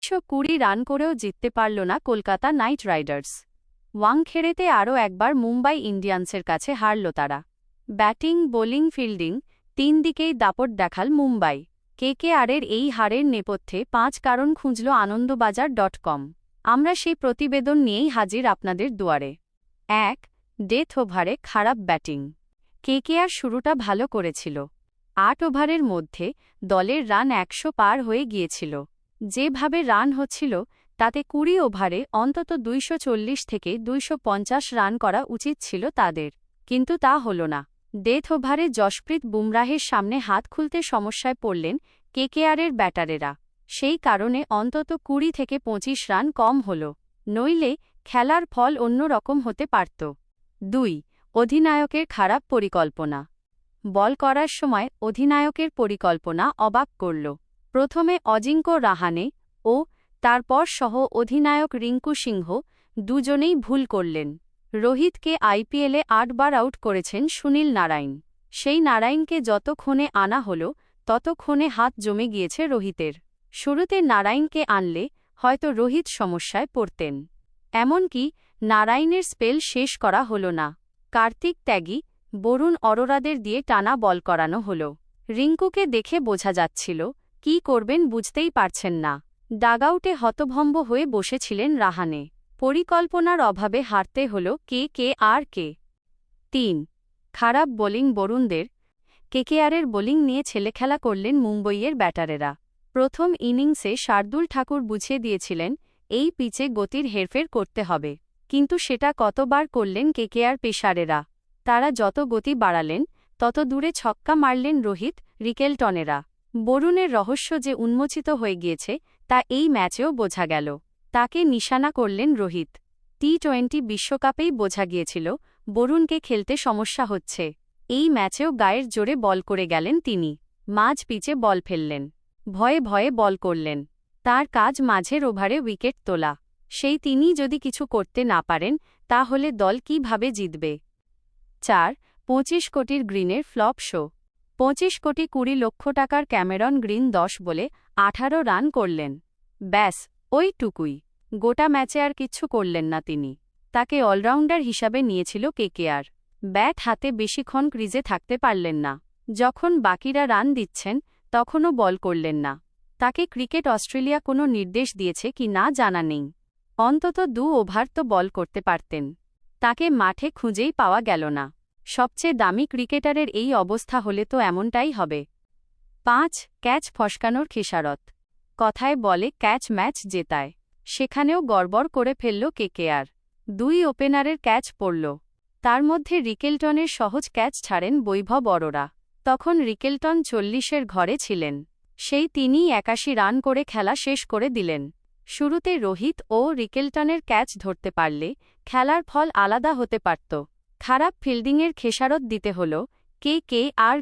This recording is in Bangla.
120 রান করেও জিততে পারল না কলকাতা নাইট রাইডার্স। ওয়াংখেড়েতে আরও একবার মুম্বাই ইন্ডিয়ান্সের কাছে হারল তারা। ব্যাটিং, বোলিং, ফিল্ডিং তিন দিকেই দাপট দেখাল মুম্বাই। কেকেআরের এই হারের নেপথ্যে 5 কারণ খুঁজল আনন্দবাজার.com। আমরা সেই প্রতিবেদন নিয়েই হাজির আপনাদের দুয়ারে। 1. ডেথ ওভারে খারাপ ব্যাটিং। কেকেআর শুরুটা ভালো করেছিল। 8 ওভারের মধ্যে দলের রান 100 পার হয়ে গিয়েছিল। যেভাবে রান হচ্ছিল তাতে 20 ওভারে অন্তত 240 থেকে 250 রান করা উচিত ছিল তাদের, কিন্তু তা হল না। ডেথ ওভারে জশপ্রীত বুমরাহের সামনে হাত খুলতে সমস্যায় পড়লেন কেকেআরের ব্যাটারেরা। সেই কারণে অন্তত 20 থেকে 25 রান কম হল, নইলে খেলার ফল অন্য রকম হতে পারত। 2. অধিনায়কের খারাপ পরিকল্পনা। বল করার সময় অধিনায়কের পরিকল্পনা অবাক করল। প্রথমে অজিঙ্ক্য রাহানে ও তারপর সহ অধিনায়ক রিঙ্কু সিংহ দুজনেই ভুল করলেন। রোহিতকে আইপিএলে 8 বার আউট করেছেন সুনীল নারাইণ। সেই নারাইণকে যতক্ষণে আনা হল ততক্ষণে হাত জমে গিয়েছে রোহিতের। শুরুতে নারাইণকে আনলে হয়তো রোহিত সমস্যায় পড়তেন। এমনকি নারাইণের স্পেল শেষ করা হল না। কার্তিক ত্যাগী, বরুণ অরোরাদের দিয়ে টানা বল করানো হল। রিঙ্কুকে দেখে বোঝা যাচ্ছিল কী করবেন বুঝতেই পারছেন না। ডাগআউটে হতভম্ব হয়ে বসেছিলেন রাহানে। পরিকল্পনার অভাবে হারতে হল কেকেআরকে। 3. খারাপ বোলিং বরুণদের। কেকেআরের বোলিং নিয়ে ছেলেখেলা করলেন মুম্বইয়ের ব্যাটারেরা। প্রথম ইনিংসে শার্দুল ঠাকুর বুঝিয়ে দিয়েছিলেন এই পিচে গতির হেরফের করতে হবে, কিন্তু সেটা কতবার করলেন কেকেআর পেসারেরা। তারা যত গতি বাড়ালেন তত দূরে ছক্কা মারলেন রোহিত, রিকেলটনেরা। বরুণের রহস্য যে উন্মোচিত হয়ে গিয়েছে তা এই ম্যাচেও বোঝা গেল। তাকে নিশানা করলেন রোহিত। টি-20 বিশ্বকাপেই বোঝা গিয়েছিল বরুণকে খেলতে সমস্যা হচ্ছে। এই ম্যাচেও গায়ের জোরে বল করে গেলেন তিনি। মাঝ পিচে বল ফেললেন, ভয়ে ভয়ে বল করলেন। তার কাজ মাঝের ওভারে উইকেট তোলা। সেই তিনি যদি কিছু করতে না পারেন তাহলে দল কীভাবে জিতবে। 4. 25 কোটির গ্রিনের ফ্লপ শো। 25 কোটি 20 লক্ষ টাকার ক্যামেরন গ্রিন 10 বলে 18 রান করলেন। ব্যাস ওইটুকুই। গোটা ম্যাচে আর কিচ্ছু করলেন না তিনি। তাকে অলরাউন্ডার হিসাবে নিয়েছিল কেকেআর। ব্যাট হাতে বেশিক্ষণ ক্রিজে থাকতে পারলেন না। যখন বাকিরা রান দিচ্ছেন তখনও বল করলেন না। তাকে ক্রিকেট অস্ট্রেলিয়া কোনো নির্দেশ দিয়েছে কি না জানা নেই। অন্তত 2 ওভার তো বল করতে পারতেন। তাকে মাঠে খুঁজেই পাওয়া গেল না। সবচেয়ে দামি ক্রিকেটারের এই অবস্থা হলে তো এমনটাই হবে। 5. ক্যাচ ফসকানোর খেসারত। কথায় বলে ক্যাচ ম্যাচ জেতায়। সেখানেও গড়বড় করে ফেলল কেকেআর। 2 ওপেনারের ক্যাচ পড়ল। তার মধ্যে রিকেলটনের সহজ ক্যাচ ছাড়েন বৈভব অরোরা। তখন রিকেলটন 40-এর ঘরে ছিলেন। সেই তিনিই 81 রান করে খেলা শেষ করে দিলেন। শুরুতে রোহিত ও রিকেলটনের ক্যাচ ধরতে পারলে খেলার ফল আলাদা হতে পারত। খারাপ ফিল্ডিংয়ের খেসারত দিতে হল কেকেআর।